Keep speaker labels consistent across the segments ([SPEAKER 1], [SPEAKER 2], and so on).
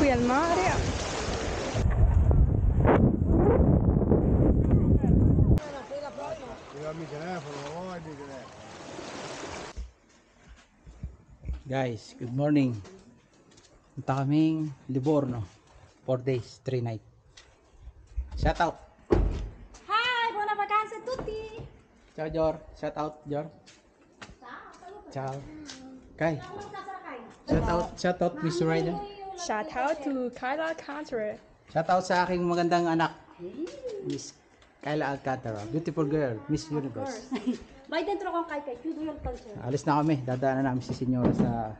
[SPEAKER 1] fuori al mare.
[SPEAKER 2] Guys, good morning. Punta kaming Livorno. 4 days, 3 nights. Shout out.
[SPEAKER 3] Hi, buona vacanza a tutti.
[SPEAKER 2] Ciao Jor. Shout out Jor. Ciao. Kai. Shout out Miss Ryder.
[SPEAKER 1] Shout out to Kyla Country.
[SPEAKER 2] Shout out sa aking magandang anak. Miss Kyla Alcantara. Beautiful girl, Miss Universe.
[SPEAKER 3] May dentro kang kay Kudo yung culture.
[SPEAKER 2] Alis na kami. Dadaanan namin si Senyora sa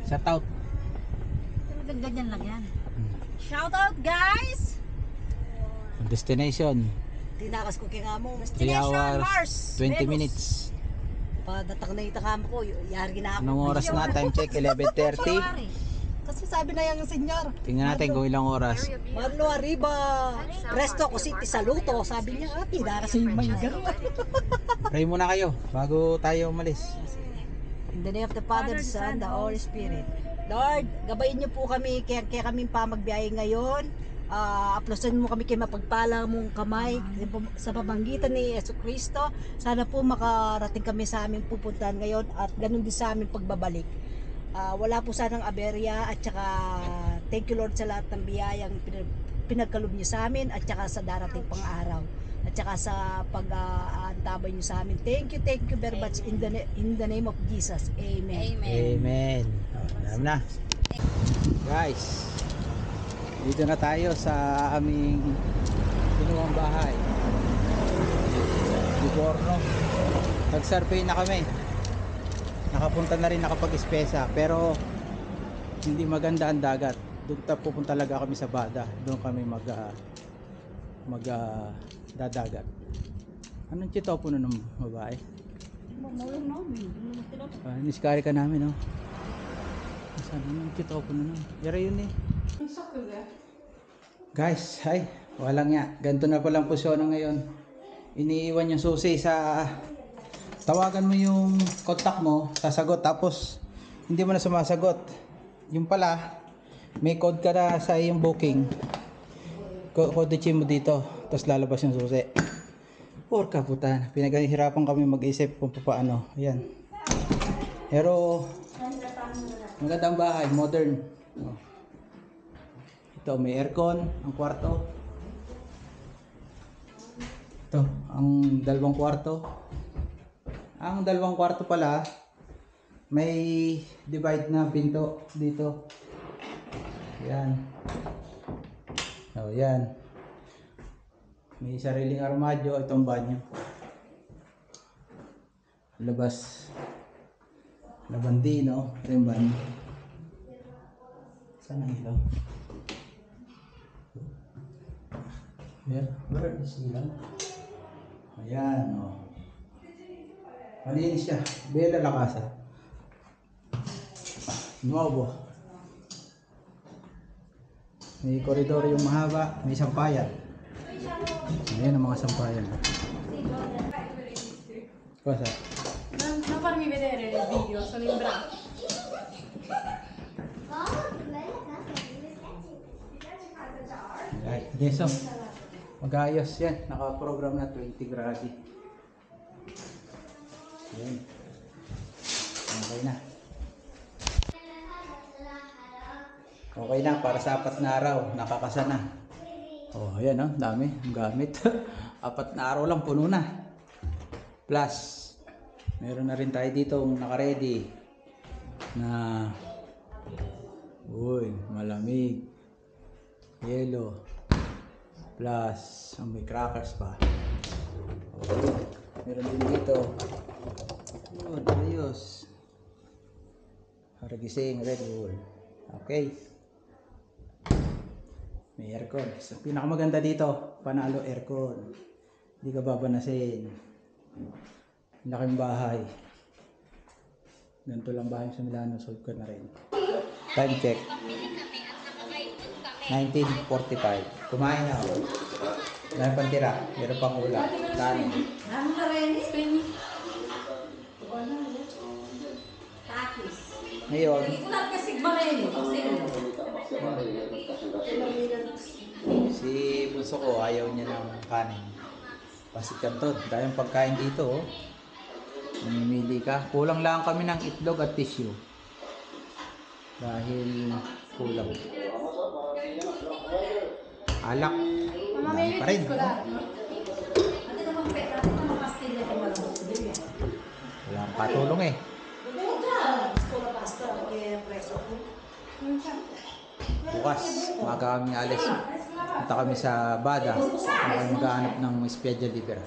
[SPEAKER 2] shout out.
[SPEAKER 3] Ganyan lang yan. Shout out guys.
[SPEAKER 2] Destination.
[SPEAKER 4] Tinakas ko kaya nga mo.
[SPEAKER 2] 3
[SPEAKER 3] Destination
[SPEAKER 2] hours,
[SPEAKER 3] Mars.
[SPEAKER 2] 20
[SPEAKER 3] Venus.
[SPEAKER 2] minutes.
[SPEAKER 4] Padatak na itakam ko. Yari na ako.
[SPEAKER 2] Anong oras na? Time check, 11:30.
[SPEAKER 4] Kasi sabi na yung senyor.
[SPEAKER 2] Tingnan natin kung ilang oras.
[SPEAKER 4] Marlo arriba. Presto ko si Tisaluto. Sabi niya, tinakas yung manggar.
[SPEAKER 2] Pray muna kayo bago tayo umalis.
[SPEAKER 4] In the name of the Father, the Son, the Holy Spirit. Lord, gabayin niyo po kami. Kaya kami pa magbiyahe ngayon. Aplasan mo kami kay mapagpala mong kamay sa pamamagitan ni Yesu Cristo. Sana po makarating kami sa aming pupuntahan ngayon at ganun din sa aming pagbabalik. Wala po sanang aberya at saka thank you Lord sa lahat ng biyayang pinagkaloob niyo sa amin at saka sa darating pang araw at saka sa pag-aantabay niyo sa amin. Thank you very much in the name of Jesus. Amen.
[SPEAKER 2] Amen. Alam na. Guys, dito na tayo sa aming pinuwang bahay. Livorno. Nag-survey na kami. Nakapunta na rin, nakapag-espesa, pero hindi maganda ang dagat. Doon pupunta talaga kami sa Bada. Doon kami dadagat. Anong chitopo na ng babae? Niskari ka namin, no? Saan yung chitopo na nun? Yara yun eh. Guys, hi. Walang nga. Ganito na palang posisyon ngayon. Iniiwan yung susi sa... Tawagan mo yung contact mo, sasagot, tapos hindi mo na sumasagot. Yung pala, may code ka na sa iyong booking. Code mo dito, tapos lalabas yung susi. Porka puta, pinaghihirapan kami mag-isip kung paano. Ayan. Pero, magandang bahay, modern. Oh. Ito, may aircon, ang kwarto. Ito, ang dalawang kwarto. Ang dalawang kwarto pala, may divide na pinto dito. Yan. Oh, yan. May sariling armadyo, itong banyo. Labas. Labandino, ito yung banyo. Saan ang ilaw? Where is ilaw? Ayan, oh. Malinis siya. Bela la casa. Nuovo. May koridor yung mahaba. May sampayan. Ayan ang mga sampayan. Cosa?
[SPEAKER 1] Non farmi vedere il video, sono in braccio.
[SPEAKER 2] Ay, yes, oh. Mag-ayos yan. Naka-program na 20 gradi. Yan. Okay na. Okay na, para sa 4 na araw, nakakasa na. Oh, ayan oh, dami, ang gamit. 4 na araw lang, puno na. Plus, meron na rin tayo dito naka-ready na uy, malamig. Yelo. Plus, may crackers pa. Oh, meron din dito. Oh, ayos. Haragising, Red Bull. Okay. May aircon. So, pinakamaganda dito, panalo aircon. Hindi ka babanasin. Laking bahay. Ganito lang bahay sa Milano. Solve ko na rin. Time check. 19:45. Kumain na ako. Dahil pang tira. Meron pang ulam. Kanin.
[SPEAKER 3] Ano na rin? Takis.
[SPEAKER 2] Ngayon,
[SPEAKER 3] Ito lang kasi mareni.
[SPEAKER 2] Si bunso ko ayaw niya ng kanin. Pasit Canton. Dahil pagkain dito, oh. Mamimili ka. Kulang lang kami ng itlog at tissue. Dahil kulang. Alak.
[SPEAKER 1] Mamma
[SPEAKER 2] Dami
[SPEAKER 1] mia,
[SPEAKER 2] pa rin.
[SPEAKER 1] che cos'è?
[SPEAKER 2] Wala akong patulong eh. Bukas, maga kami alis. Punta kami sa Bada. Kami maghahanap ng spiaggia libera.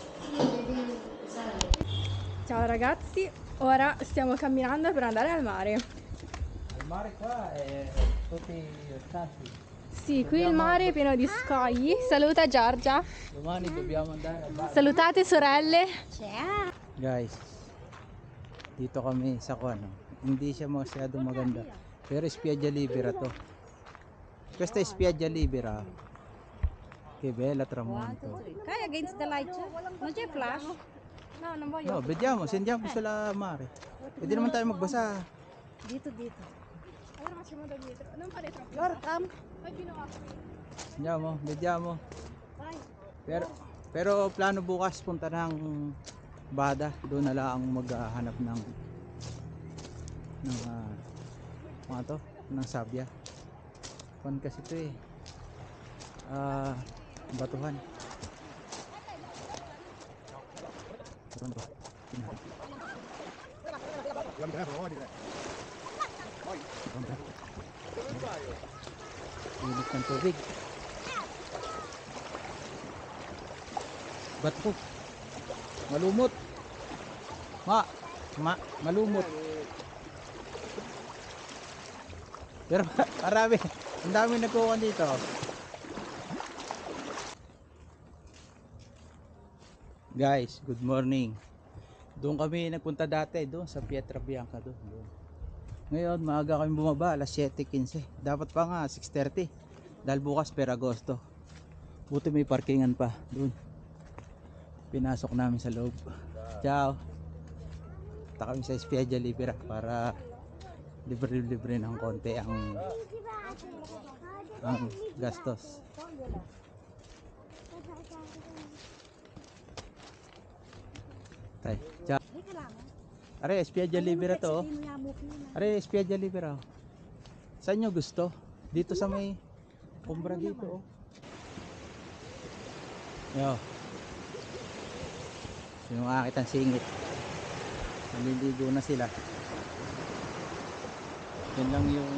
[SPEAKER 1] Ciao ragazzi, ora stiamo camminando per andare al mare.
[SPEAKER 2] Il mare qua è tutti tanti.
[SPEAKER 1] Sì, qui il mare è pieno di scogli. Saluta Giorgia.
[SPEAKER 2] Domani dobbiamo andare a Bada.
[SPEAKER 1] Salutate sorelle.
[SPEAKER 2] Guys, dito kami sa Kuano. Hindi siya masyadong maganda. Pero spiaggia libera to. Questa è spiaggia libera. Che bella tramonto.
[SPEAKER 3] Kaya against the light siya. Non c'è flash.
[SPEAKER 1] No, non voglio.
[SPEAKER 2] No, vediamo, scendiamo sulla mare. Pwede naman tayo magbasa.
[SPEAKER 3] Dito.
[SPEAKER 1] Allora facciamo da dietro. Non fare troppo.
[SPEAKER 3] Lord, come.
[SPEAKER 1] Vai fino a
[SPEAKER 2] Scendiamo, vediamo. Pero plano bukas punta ng Bada. Doon na lang maghahanap ng mga to, ng sabya. Kuan kasi ito eh. Batuhan. Init ng tubig. Ba't po? Malumot. Malumot. Pero marami. Ang dami nagkuhan dito. Guys, good morning. Doon kami nagpunta dati, doon sa Pietrabianca doon. Ngayon, maaga kami bumaba, alas 7:15. Dapat pa nga 6:30. Dahil bukas per Agosto. Buti may parkingan pa doon. Pinasok namin sa loob. Ciao. Punta kami sa Spiaggia Libera para libre-libre ng konti ang gastos. Tay, ciao. Are, Spiaggia Libera to. Are, Spiaggia Libera. Saan nyo gusto? Dito sa may kumbra dito, oh. Yo. Yung makakitang singit. Naliligo na sila. Yan lang yung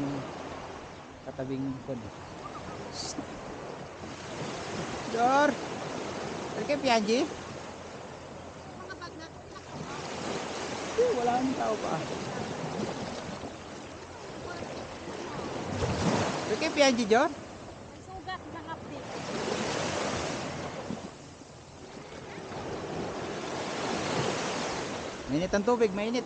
[SPEAKER 2] katabing kon. Jor! Perché piangi? Wala nang tao pa. Perché piangi, Jor?
[SPEAKER 3] Sugat ng update.
[SPEAKER 2] Mainit ang tubig, mainit.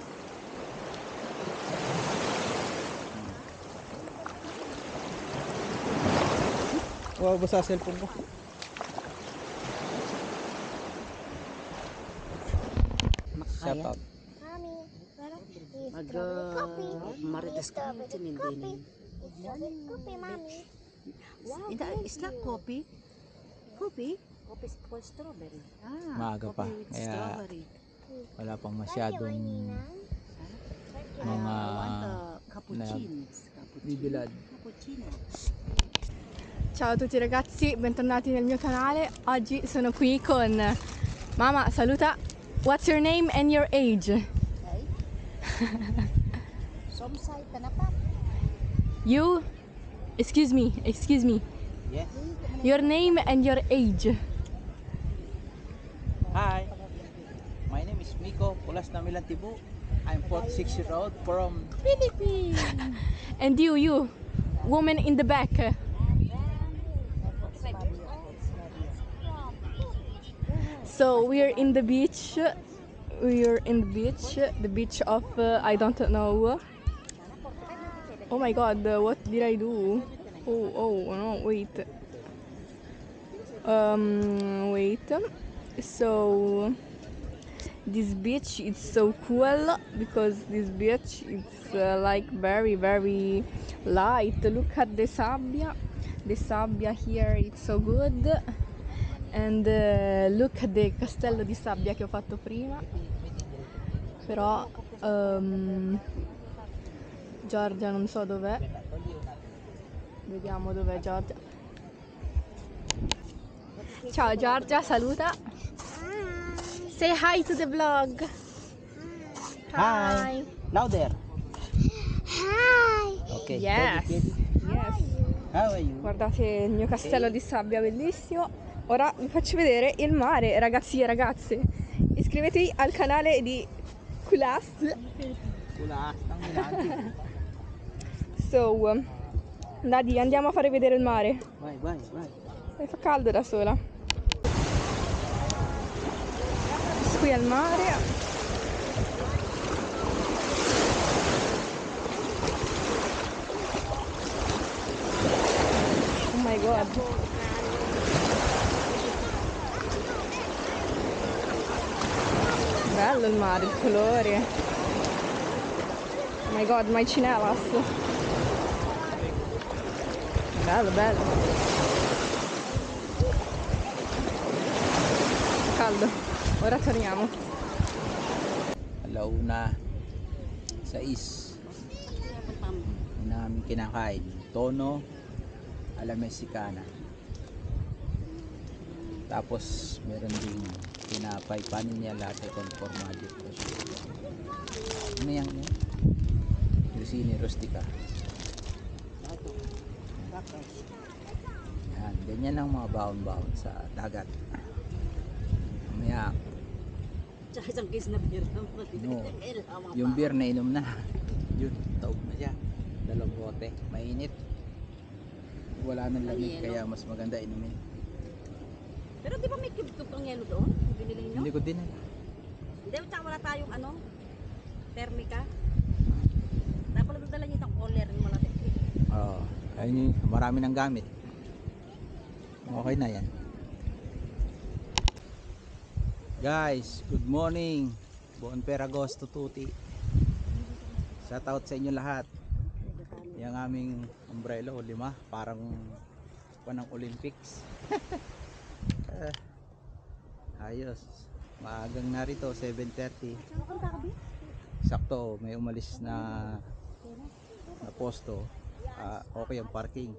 [SPEAKER 2] Wow, basa cellphone ko. Shout out.
[SPEAKER 4] Marites kami tinindinin. Is that coffee? Coffee? Coffee for strawberry.
[SPEAKER 2] Maaga pa,
[SPEAKER 4] Coffee with
[SPEAKER 2] kaya
[SPEAKER 4] strawberry.
[SPEAKER 2] wala pang masyadong mga
[SPEAKER 4] Cappuccinos.
[SPEAKER 2] bibilad.
[SPEAKER 4] Cappuccino.
[SPEAKER 1] Ciao a tutti ragazzi, bentornati nel mio canale. Oggi sono qui con mamma, saluta. What's your name and your age?
[SPEAKER 3] Somsay tanapa.
[SPEAKER 1] You, excuse me.
[SPEAKER 2] Yes.
[SPEAKER 1] Your name and your age.
[SPEAKER 2] Hi. My name is Miko Pulas Namilan Tibu. I'm 46-year-old from Philippines.
[SPEAKER 1] And you, woman in the back. So we're in the beach. The beach of I don't know. Oh my god, what did I do? Oh no, wait. Wait. So This beach is so cool because this beach is like very very light. Look at the sabbia. The sabbia here is so good. And look at the castello di sabbia che ho fatto prima. Però Giorgia non so dov'è. Vediamo dov'è Giorgia. Ciao Giorgia, saluta. Say hi to the vlog. Hi.
[SPEAKER 2] Louder.
[SPEAKER 3] Hi.
[SPEAKER 2] Okay.
[SPEAKER 1] Yes.
[SPEAKER 2] Baby, baby.
[SPEAKER 1] Yes.
[SPEAKER 2] How are you?
[SPEAKER 1] Guardate il mio castello di sabbia bellissimo. Ora vi faccio vedere il mare, ragazzi e ragazze. Iscrivetevi al canale di Kulas.
[SPEAKER 2] Kulas ng Milanti.
[SPEAKER 1] So, Daddy, andiamo a fare vedere il mare.
[SPEAKER 2] Vai.
[SPEAKER 1] Fa caldo da sola. Qui al mare. Oh my god. Bello il mare, il colore. Oh my god, my cinelas. Bello, bello. Caldo. Ora torniamo.
[SPEAKER 2] Alauna 6 namin kinakain tono alla mexicana, tapos meron din tinapay paninya latte con formaggio prosciutto. Ano yan? Grissini rustica. Yan, ganyan ang mga baon-baon sa dagat. Mamaya
[SPEAKER 4] Tsaka isang case na beer.
[SPEAKER 2] no, yung beer na inom na yun, taog na siya, 2 bote, mainit, wala nang lamig kaya mas maganda inumin.
[SPEAKER 4] Pero di ba may cube-cube ang yelo doon? Binili nyo?
[SPEAKER 2] Hindi ko din
[SPEAKER 4] Hindi, tsaka wala tayong ano, thermica. Dapat lang dala nyo itong cooler yung malapit.
[SPEAKER 2] ayun yun, marami nang gamit, okay na yan. Guys, good morning, buon per agosto tutti. Shout out sa inyo lahat. Yung aming umbrella o 5, parang panang Olympics. Ayos, maagang narito 7:30. Sakto may umalis na posto. Okay ang parking.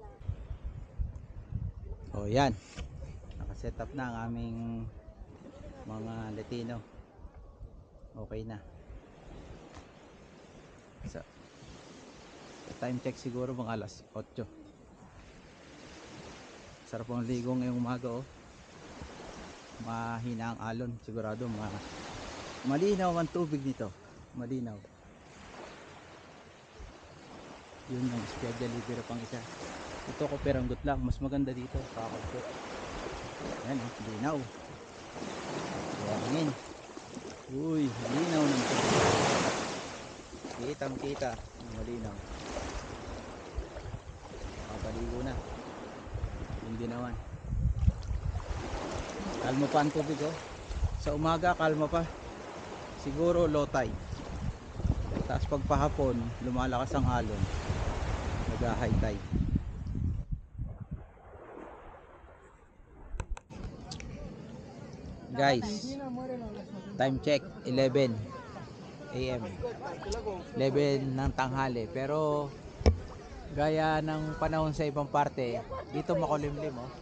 [SPEAKER 2] O yan, nakaset up na ang aming mga Latino. Okay na. Sa time check siguro mga alas 8. Sarap ang ligo ngayong umaga oh. Mahina ang alon, sigurado malinaw ang tubig nito. Malinaw. Yun ang schedule libero pang isa. Ito ko peranggot lang, mas maganda dito kakagpo. Yan oh, linaw. Hangin. Uy, linaw ng tubig. Kitang kita, malinaw. Makapaligo na. Hindi naman. Kalma pa ang tubig oh. Sa umaga kalma pa. Siguro low tide. Tapos pagpahapon lumalakas ang alon. Nag-high tide. Guys, time check 11 AM, 11 ng tanghali. Pero gaya ng panahon sa ibang parte, dito makulimlim oh.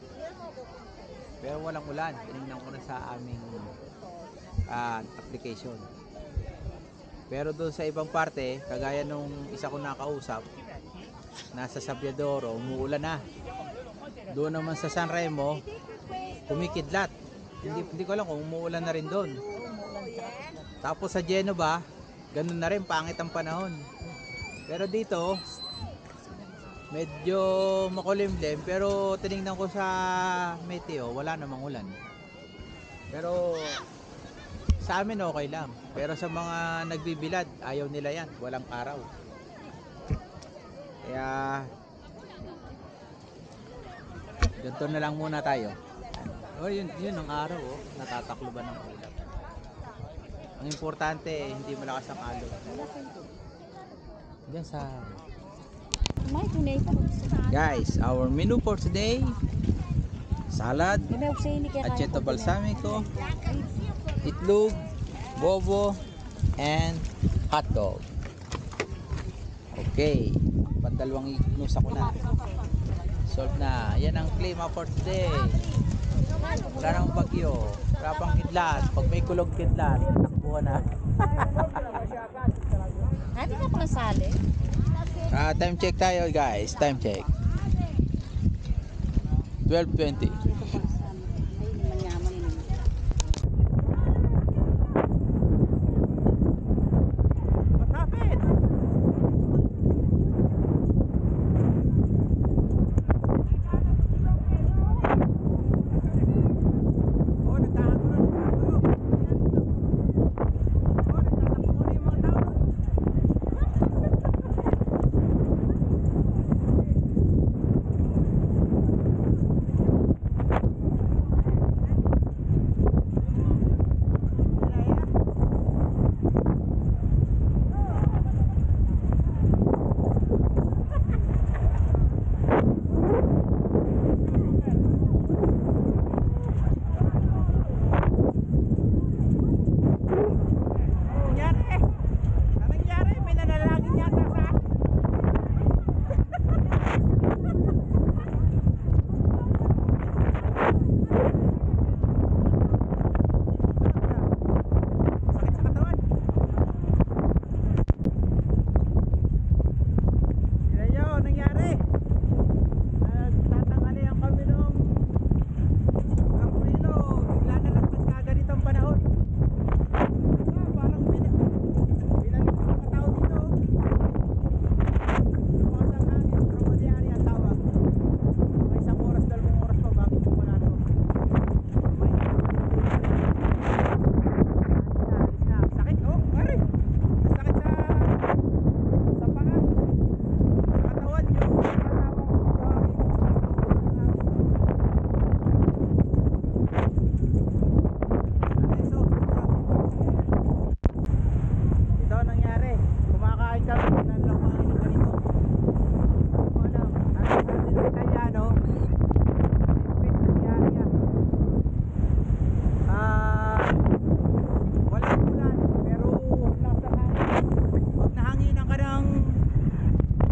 [SPEAKER 2] Pero walang ulan. Tinignan ko na sa aming application. Pero doon sa ibang parte, kagaya nung isa ko nakausap, nasa Sabiadoro, umuulan na. Doon naman sa San Remo, kumikidlat. Hindi ko alam kung umuulan na rin doon. Tapos sa Genova, ganun na rin, pangit ang panahon. Pero dito, medyo makulimlim, pero tinignan ko sa meteo, wala namang ulan. Pero sa amin okay lang. Pero sa mga nagbibilad, ayaw nila yan, walang araw. Kaya ganito na lang muna tayo. Oh, yun ang araw oh, natatakloban ng ulap. Ang importante, hindi malakas ang alon. Diyan sa...
[SPEAKER 4] May kunay ko.
[SPEAKER 2] Guys, our menu for today, salad,
[SPEAKER 4] May usay ni kaya
[SPEAKER 2] aceto balsamico, itlog, bobo, and hotdog. Okay, pandalawang inus ako na. Solve na. Yan ang klima for today. Wala nang bagyo. Wala pang kidlat. Pag may kulog kidlat, takbo na.
[SPEAKER 4] Hindi ka pala sali.
[SPEAKER 2] Time check tayo guys. Time check. 12:20. What happened? Oh, nagkakagulo. Oh, nagtatakbo muna yung mga tao. Nangyari? Ano nangyari? May nanalangin yata sa akin. Sakit sa katawan. Yan yun, nangyari. Tatanghalian kami ng Aprilo. Bigla na lang pagkaganitong panahon. Parang binalis yung mga tao dito. Lumakas ang hangin, tropadyari ang tawag. May isang oras, 2 oras pa bago pumula to. Alis na. Sakit, oh, pare. Sakit sa paa. Sa katawan, yung ito ang nangyari. Kumakain kami, nilalak mga ng ganito. Wala, ang sabi ng Italiano, Pesadiaria. Walang ulan, pero lakas ng hangin. Pag nahanginan ka ng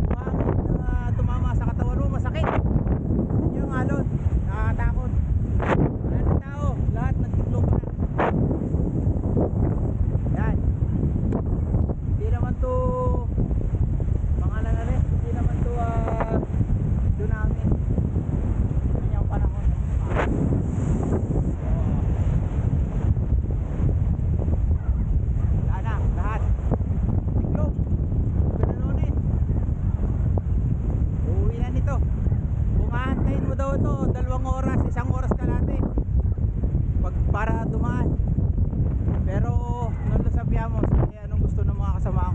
[SPEAKER 2] buhangin na tumama sa katawan mo, masakit. Yun yung alon, nakakatakot. Wala ng tao, lahat nagtitlog na. Yan. Hindi naman to pangalan na rin. Hindi naman to tsunami. Ganyang panahon. Wala na, lahat. Tiklop. Ganononin. Uuwi na nito. Kung aantayin mo daw ito, 2 oras, 1 oras kalate. Para dumaan. Pero nung sabihan mo, anong gusto ng mga kasamahan